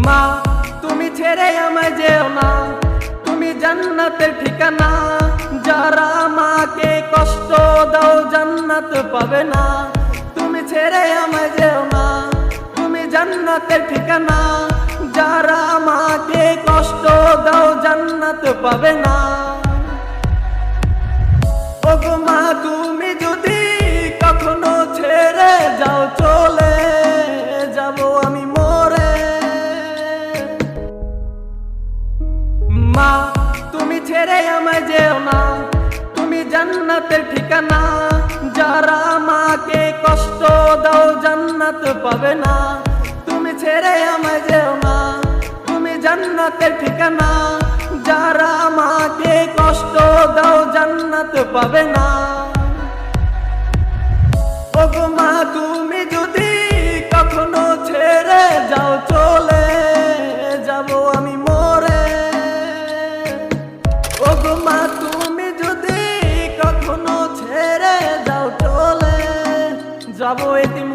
মা তুমি ছেড়ে আমায় যেও না, তুমি জান্নাতের ঠিকানা। যারা মাকে কষ্ট দাও জান্নাত পাবে না। তুমি ছেড়ে আমায় যেও না, তুমি জান্নাতের ঠিকানা। যারা মাকে কষ্ট দাও জান্নাত পাবে না। ওগো মা তুমি যদি কখনো ছেড়ে যাও, চলে যাব আমি মরে। মা তুমি ছেড়ে আমায় যেও না, তুমি জান্নাতের ঠিকানা। যারা মাকে কষ্ট দাও জান্নাত পাবে না। তুমি ছেড়ে আমায় যেও না, তুমি জান্নাতের ঠিকানা। যারা মাকে কষ্ট দাও জান্নাত পাবে না। ওগো মা তুমি যদি কখনো ছেড়ে যাও, চলে যাব আমি মরে। ওগো মা তুমি যদি কখনো ছেড়ে যাও, চলে যাব এতিম